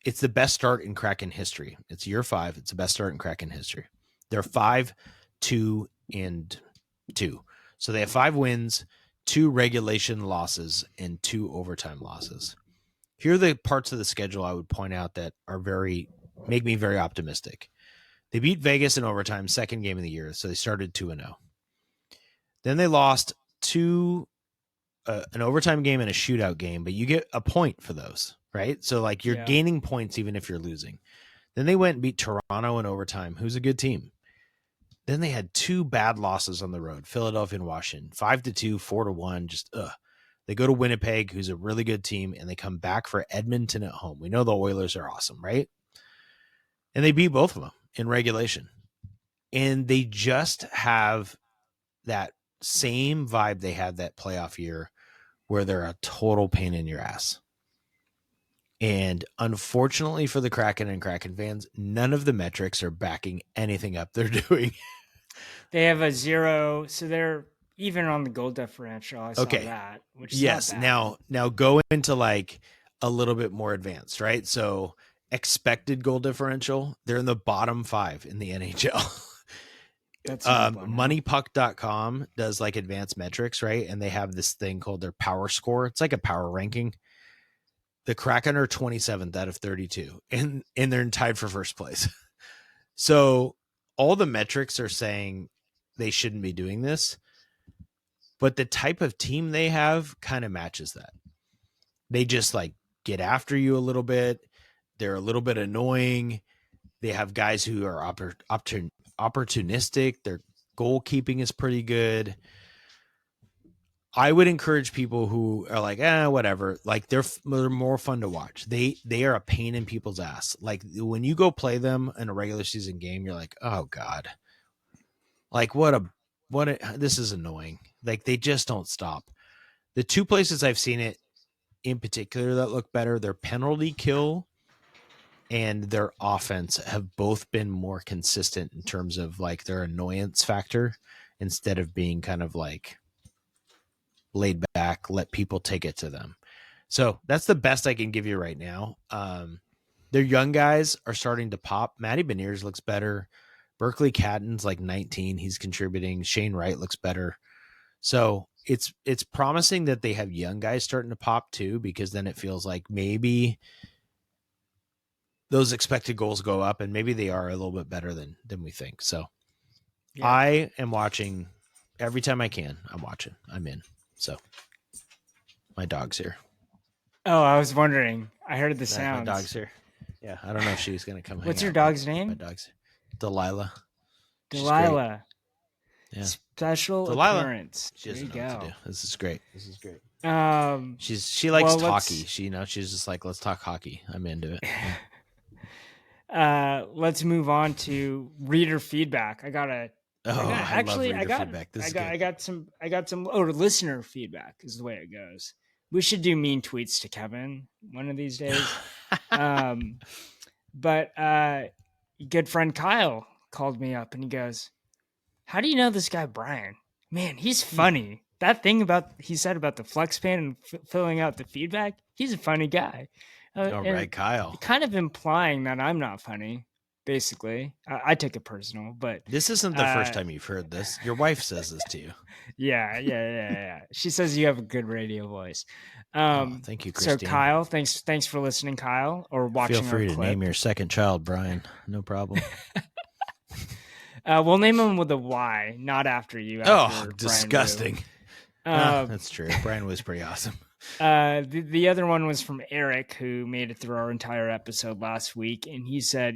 It's the best start in Kraken history. It's year 5. It's the best start in Kraken history. They're 5-2-2. So they have 5 wins, 2 regulation losses, and 2 overtime losses. Here are the parts of the schedule I would point out that make me very optimistic. They beat Vegas in overtime, second game of the year, so they started 2-0. Then they lost an overtime game and a shootout game, but you get a point for those, right? So like you're gaining points even if you're losing. Then they went and beat Toronto in overtime, who's a good team. Then they had 2 bad losses on the road, Philadelphia and Washington, 5-2, 4-1, just They go to Winnipeg, who's a really good team, and they come back for Edmonton at home. We know the Oilers are awesome, right? And they beat both of them in regulation. And they just have that same vibe they had that playoff year where they're a total pain in your ass. And unfortunately for the Kraken and Kraken fans, none of the metrics are backing anything up they're doing. They have a 0, so they're even on the goal differential. I saw that. Which is yes. Now go into like a little bit more advanced, right? So expected goal differential, they're in the bottom 5 in the NHL. That's moneypuck.com does like advanced metrics, right? And they have this thing called their power score. It's like a power ranking. The Kraken are 27th out of 32, and they're tied for first place. So all the metrics are saying they shouldn't be doing this, but the type of team they have kind of matches that. They just like get after you a little bit. They're a little bit annoying. They have guys who are opportunistic. Their goalkeeping is pretty good. I would encourage people who are like, whatever. Like they're more fun to watch. They are a pain in people's ass. Like when you go play them in a regular season game, you're like, oh God, like this is annoying. Like they just don't stop. The 2 places I've seen it in particular that look better, their penalty kill and their offense have both been more consistent in terms of like their annoyance factor instead of being kind of like laid back, let people take it to them. So that's the best I can give you right now. Their young guys are starting to pop. Matty Beniers looks better. Berkeley Catton's like 19. He's contributing. Shane Wright looks better. So it's promising that they have young guys starting to pop too, because then it feels like maybe those expected goals go up and maybe they are a little bit better than we think. So I am watching every time I can. I'm watching. I'm in. So my dog's here. Oh, I was wondering. I heard the sounds. My dog's here. Yeah, I don't know if she's going to come. What's your dog's name? My dog's Delilah. Delilah. Yeah. Special appearance. She doesn't know what to do. This is great. She likes hockey. She's just like, let's talk hockey. I'm into it. Yeah. Let's move on to reader feedback. I got some listener feedback is the way it goes. We should do mean tweets to Kevin one of these days. But good friend Kyle called me up and he goes, "How do you know this guy Brian? Man, he's funny." that thing he said about the flex pan and filling out the feedback, he's a funny guy. All right, Kyle. Kind of implying that I'm not funny, basically. I take it personal, but this isn't the first time you've heard this. Your wife says this to you. Yeah. She says you have a good radio voice. Thank you, Christine. So Kyle, thanks for listening, Kyle, or watching. Feel free to name your second child Brian. No problem. We'll name him with a Y, not after you. Disgusting. That's true. Brian was pretty awesome. The other one was from Eric, who made it through our entire episode last week, and he said,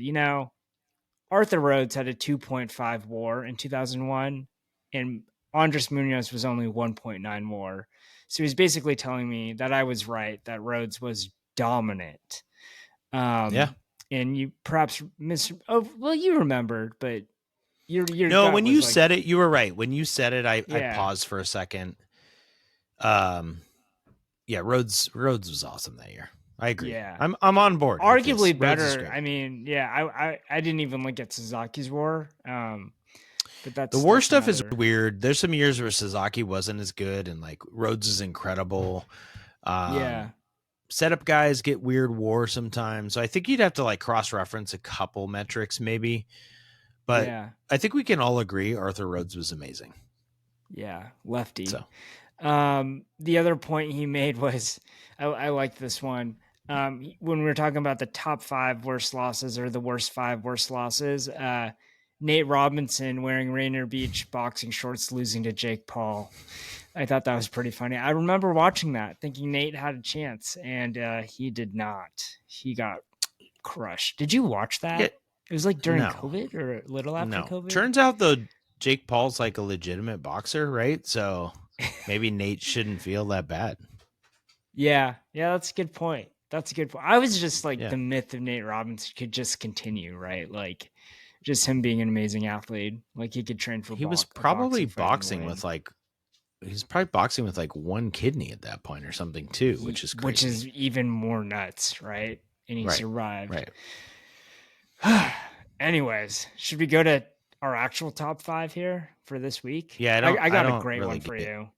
Arthur Rhodes had a 2.5 WAR in 2001, and Andres Munoz was only 1.9 WAR. So he's basically telling me that I was right, that Rhodes was dominant. And you perhaps you remembered, but your no, when you said it, you were right. When you said it, I paused for a second. Rhodes was awesome that year. I agree. Yeah, I'm on board. Arguably better. I mean, I didn't even look at Suzuki's WAR. But that's the WAR stuff is weird. There's some years where Suzuki wasn't as good, and like Rhodes is incredible. Setup guys get weird WAR sometimes, so I think you'd have to like cross-reference a couple metrics maybe. But I think we can all agree Arthur Rhodes was amazing. Yeah, lefty. So. The other point he made was, I like this one. When we were talking about the top 5 worst losses or the worst 5 worst losses, Nate Robinson wearing Rainier Beach boxing shorts losing to Jake Paul. I thought that was pretty funny. I remember watching that, thinking Nate had a chance, and he did not. He got crushed. Did you watch that? It was like during COVID or a little after COVID? Turns out, though, Jake Paul's like a legitimate boxer, right? So maybe Nate shouldn't feel that bad. Yeah, that's a good point. I was just like the myth of Nate Robinson could just continue, right? Like just him being an amazing athlete. Like he could train for. He was probably boxing with like one kidney at that point or something too, which is crazy. Which is even more nuts, right? And he survived. Right. Anyways, should we go to our actual top 5 here for this week? Yeah, I got a great one for you.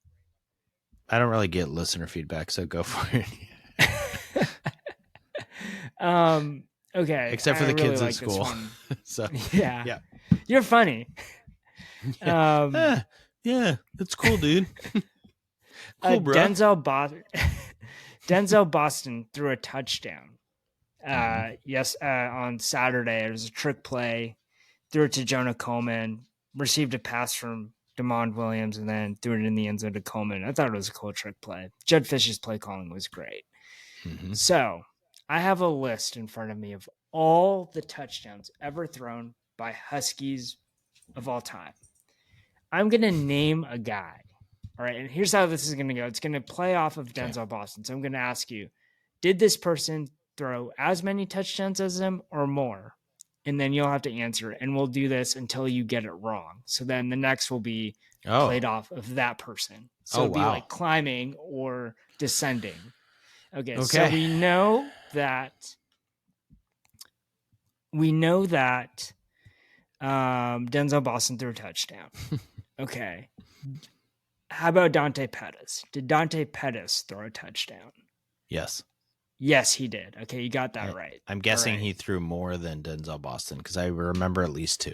I don't really get listener feedback, so go for it. Okay. Except for the kids at school. So yeah. You're funny. Yeah, that's cool, dude. Cool, bro. Denzel Boston threw a touchdown. On Saturday. It was a trick play. Threw it to Jonah Coleman. Received a pass from DeMond Williams, and then threw it in the end zone to Coleman. I thought it was a cool trick play. Jedd Fisch's play calling was great. Mm-hmm. So I have a list in front of me of all the touchdowns ever thrown by Huskies of all time. I'm going to name a guy. All right. And here's how this is going to go. It's going to play off of Denzel Boston. So I'm going to ask you, did this person throw as many touchdowns as him or more? And then you'll have to answer it. And we'll do this until you get it wrong. So then the next will be played off of that person. So it'll be like climbing or descending. Okay. So we know that Denzel Boston threw a touchdown. Okay. How about Dante Pettis? Did Dante Pettis throw a touchdown? Yes. Yes, he did. Okay, you got that right. I'm guessing he threw more than Denzel Boston because I remember at least 2.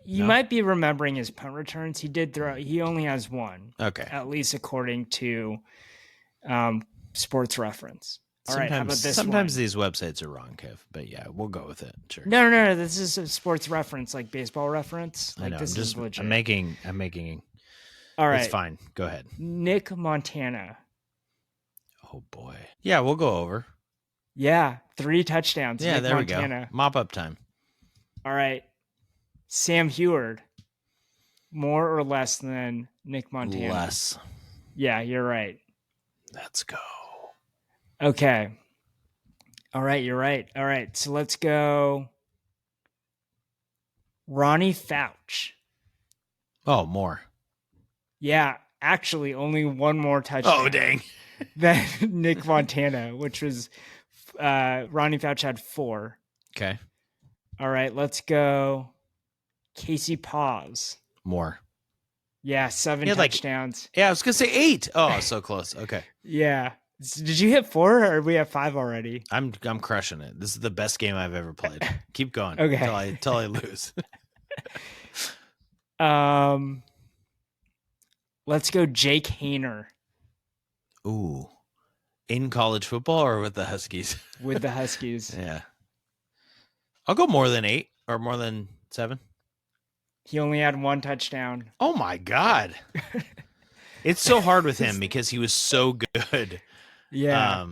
You might be remembering his punt returns. He did throw. He only has 1. Okay. At least according to Sports Reference. All right, how about this Sometimes these websites are wrong, Kev, but yeah, we'll go with it. Sure. No. This is a Sports Reference, like Baseball Reference. Like, I know. This is legit. I'm making. All right. It's fine. Go ahead. Nick Montana. Oh boy. Yeah, we'll go over. Yeah, 3 touchdowns. Yeah, Nick there Montana. we go. Mop up time. All right. Sam Heward. More or less than Nick Montana? Less. Yeah, you're right. Let's go. Okay. All right, you're right. All right, so let's go. Ronnie Fouch. Oh, more. Yeah, actually, only 1 more touchdown. Oh, dang. Than Nick Montana, which was Ronnie Fouch had 4. Okay. All right, let's go. Casey Paws. More. Yeah, 7 He had touchdowns. I was gonna say 8. Oh, so close. Okay. Yeah. Did you hit 4 or we have 5 already? I'm crushing it. This is the best game I've ever played. Keep going Okay. till I lose. Let's go Jake Hayner Ooh. In college football or with the Huskies? with the Huskies. Yeah. I'll go more than 8 or more than 7. He only had 1 touchdown. Oh my God. It's so hard with him because he was so good. Yeah.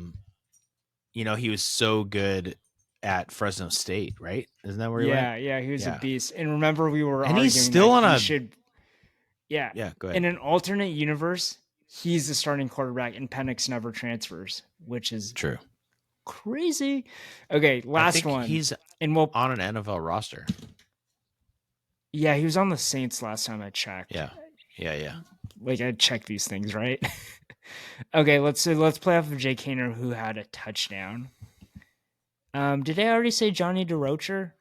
He was so good at Fresno State, right? Isn't that where he Yeah, went? yeah, he was a beast. And remember we were And arguing he's still that on he a should Yeah. Yeah, go ahead. In an alternate universe, he's the starting quarterback and Penix never transfers, which is True. Crazy. Okay, last one. He's and we'll on an NFL roster. Yeah, he was on the Saints last time I checked. Yeah. Like I check these things, right? Okay, let's play off of Jake Hayner, who had a touchdown. Did I already say Johnny DeRocher?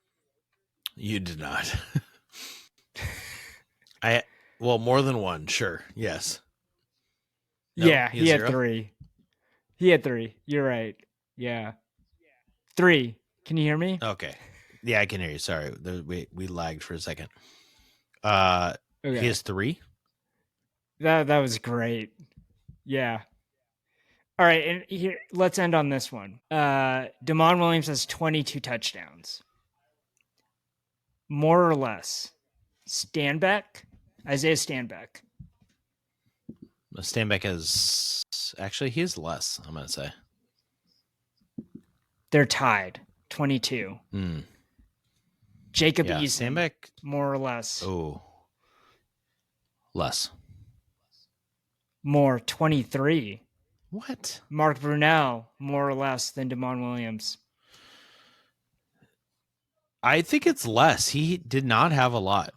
You did not. More than one, sure. Yes. No, yeah, he had 3. He had 3. You're right. Yeah. 3. Can you hear me? Okay. Yeah, I can hear you. Sorry. We lagged for a second. Okay. He has 3? That was great. Yeah. All right, and here let's end on this one. Damon Williams has 22 touchdowns. More or less. Isaiah Stanback. Stanback has actually he is less, I'm gonna say. They're tied. 22. Jacob Eason. Stanback more or less. Oh. Less. More, 23. What? Mark Brunell, more or less than Damon Williams. I think it's less. He did not have a lot.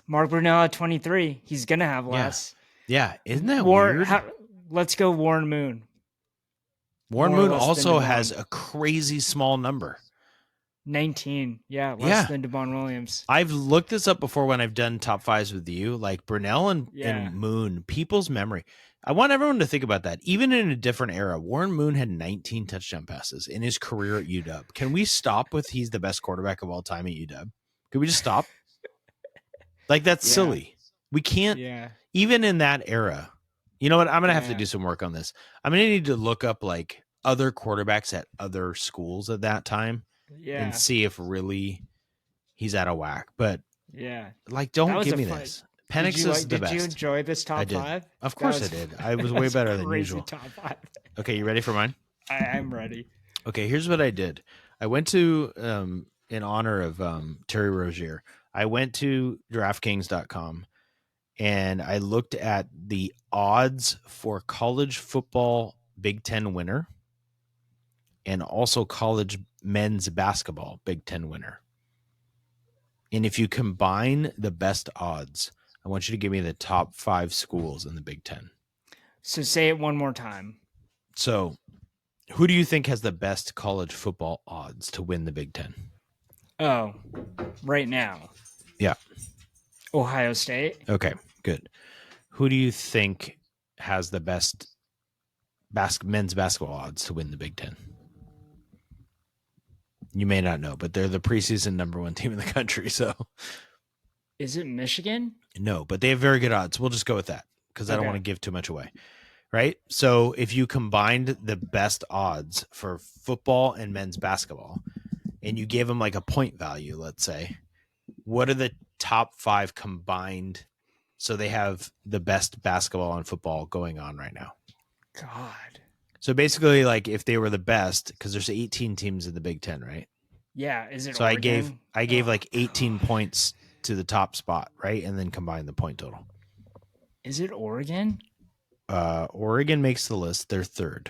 Mark Brunell at 23. He's going to have less. Yeah. Isn't that weird? Let's go Warren Moon. Warren Moon also has a crazy small number. 19. Yeah, less than Damon Williams. I've looked this up before when I've done top 5s with you. Like Brunell and Moon, people's memory. I want everyone to think about that. Even in a different era, Warren Moon had 19 touchdown passes in his career at UW. Can we stop with he's the best quarterback of all time at UW? Can we just stop? Like, that's silly. We can't, even in that era. You know what? I'm going to have to do some work on this. I'm going to need to look up like other quarterbacks at other schools at that time and see if really he's out of whack. But like, don't give me this. Penix is the best. Did you enjoy this top 5? Of course I did. I was way better than usual. Top 5. Okay, you ready for mine? I'm ready. Okay, here's what I did. I went to, in honor of Terry Rozier, I went to DraftKings.com and I looked at the odds for college football Big Ten winner and also college men's basketball Big Ten winner. And if you combine the best odds, I want you to give me the top 5 schools in the Big Ten. So say it one more time. So who do you think has the best college football odds to win the Big Ten? Oh, right now. Yeah. Ohio State. Okay, good. Who do you think has the best men's basketball odds to win the Big Ten? You may not know, but they're the preseason number 1 team in the country. So, is it Michigan? No, but they have very good odds. We'll just go with that because I don't want to give too much away. Right? So if you combined the best odds for football and men's basketball and you gave them like a point value, let's say, what are the top 5 combined so they have the best basketball and football going on right now? God. So basically, like if they were the best, because there's 18 teams in the Big Ten, right? Yeah. Is it so Oregon? I gave like 18 points to the top spot, right? And then combine the point total. Is it Oregon? Oregon makes the list. They're 3rd.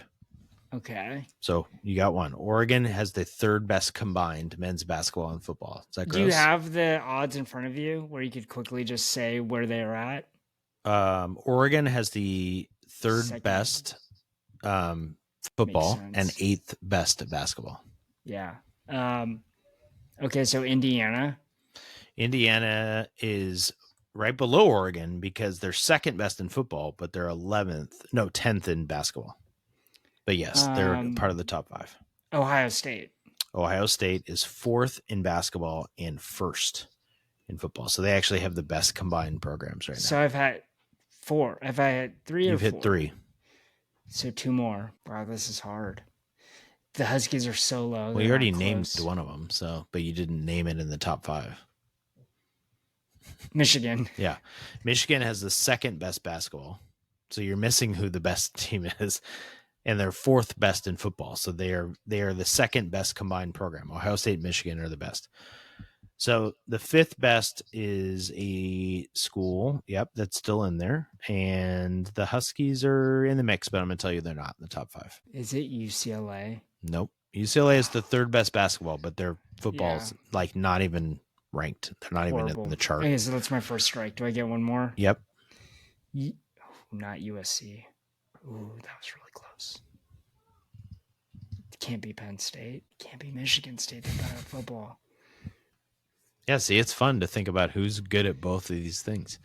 Okay. So you got one. Oregon has the 3rd best combined men's basketball and football. Is that gross? Do you have the odds in front of you where you could quickly just say where they're at? Oregon has the 3rd best football and 8th best basketball. Yeah. Okay, so Indiana. Indiana is right below Oregon because they're second best in football, but they're 10th in basketball. But yes, they're part of the top 5. Ohio State. Ohio State is 4th in basketball and 1st in football. So they actually have the best combined programs right now. So I've had 4. Have I had 3 You've or 4? hit 3. So 2 more. Wow, this is hard. The Huskies are so low. Well, you already named one of them, but you didn't name it in the top 5. Michigan. Yeah. Michigan has the second best basketball. So you're missing who the best team is. And they're 4th best in football. So they are the second best combined program. Ohio State and Michigan are the best. So the 5th best is a school. Yep, that's still in there. And the Huskies are in the mix, but I'm going to tell you they're not in the top 5. Is it UCLA? Nope. UCLA is the 3rd best basketball, but their football's like not even ranked. They're not even in the chart. Okay, so that's my first strike. Do I get one more? Yep. Not USC. Ooh, that was really close. It can't be Penn State. It can't be Michigan State. They're better at football. Yeah, see, it's fun to think about who's good at both of these things.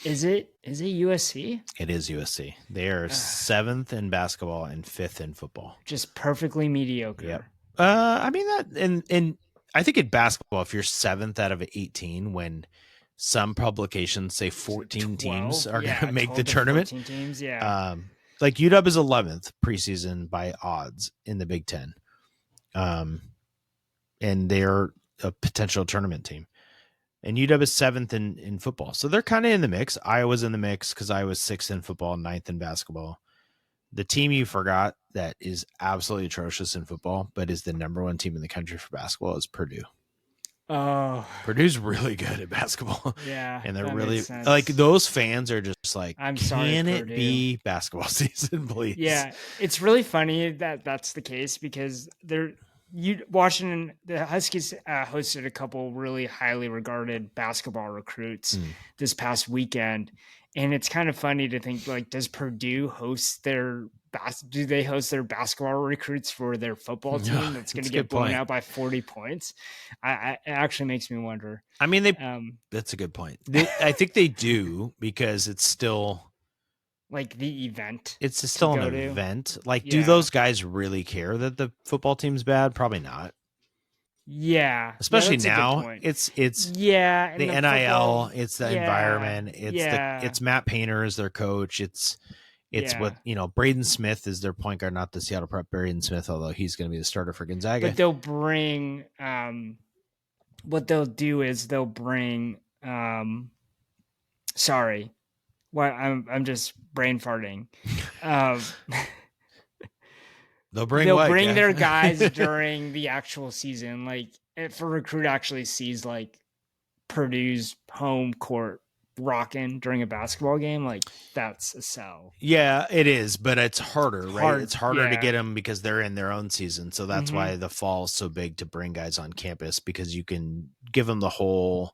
Is it USC? It is USC. They are 7th in basketball and 5th in football. Just perfectly mediocre. Yep. I mean that, and I think in basketball, if you're 7th out of 18, when some publications say 14 teams are going to make the tournament, 14 teams, yeah. Like UW is 11th preseason by odds in the Big Ten, and they're a potential tournament team. And UW is 7th in football. So they're kind of in the mix. Iowa's in the mix because Iowa's 6th in football, 9th in basketball. The team you forgot that is absolutely atrocious in football, but is the number 1 team in the country for basketball is Purdue. Oh, Purdue's really good at basketball. Yeah. And they're really like, those fans are just like, I'm sorry, can it Purdue. be basketball season, please? Yeah. It's really funny that that's the case because Washington, the Huskies hosted a couple really highly regarded basketball recruits this past weekend. And it's kind of funny to think, like, does Purdue host their basketball recruits for their football team that's going to get blown out by 40 points? It actually makes me wonder. I mean, that's a good point. I think they do because it's still like the event. It's still an event. Like, do those guys really care that the football team's bad? Probably not. Yeah. Especially now. It's the NIL, football, it's the environment. It's Matt Painter as their coach. It's what, Braden Smith is their point guard, not the Seattle Prep Braden Smith, although he's going to be the starter for Gonzaga. But they'll bring what they'll do is they'll bring sorry. What I'm just brain farting. They'll bring their guys during the actual season. Like, if a recruit actually sees like Purdue's home court rocking during a basketball game, like, that's a sell. Yeah, it is, but it's harder, right? It's harder to get them because they're in their own season. So that's why the fall is so big to bring guys on campus, because you can give them the whole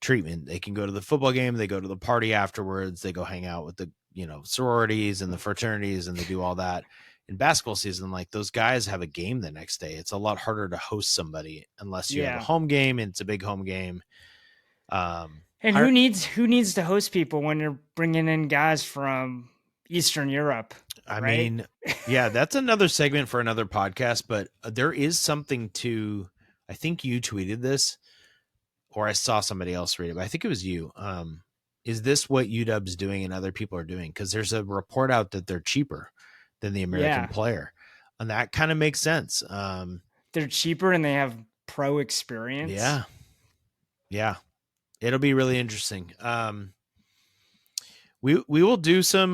treatment. They can go to the football game, they go to the party afterwards, they go hang out with the sororities and the fraternities, and they do all that. In basketball season, like, those guys have a game the next day. It's a lot harder to host somebody unless you have a home game, and it's a big home game. And who needs to host people when you're bringing in guys from Eastern Europe? I mean, yeah, that's another segment for another podcast, but there is something to, I think you tweeted this, or I saw somebody else read it, but I think it was you. Is this what UW's doing and other people are doing? Because there's a report out that they're cheaper than the American player. And that kind of makes sense. They're cheaper and they have pro experience. Yeah. Yeah. It'll be really interesting. We will do some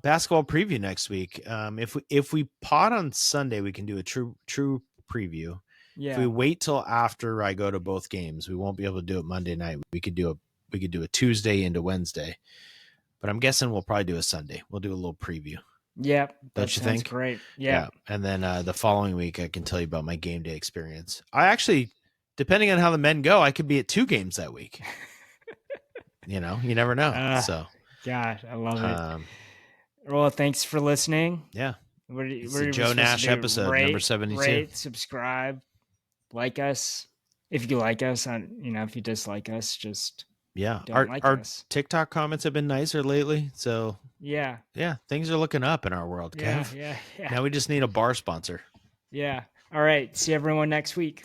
basketball preview next week. If we pod on Sunday, we can do a true preview. Yeah. If we wait till after I go to both games, we won't be able to do it Monday night. We could do a Tuesday into Wednesday. But I'm guessing we'll probably do a Sunday. We'll do a little preview. Yeah, don't you think? Great. Yeah. And then the following week, I can tell you about my game day experience. I actually, depending on how the men go, I could be at 2 games that week. You never know. So, God, I love it. Well, thanks for listening. Yeah. It's the Joe Nash episode, number 72. Rate, subscribe, like us. If you like us, if you dislike us, just Yeah. don't like Our us. TikTok comments have been nicer lately. So Yeah. yeah, things are looking up in our world, Yeah. Kev. Yeah. Yeah. Now we just need a bar sponsor. Yeah. All right. See everyone next week.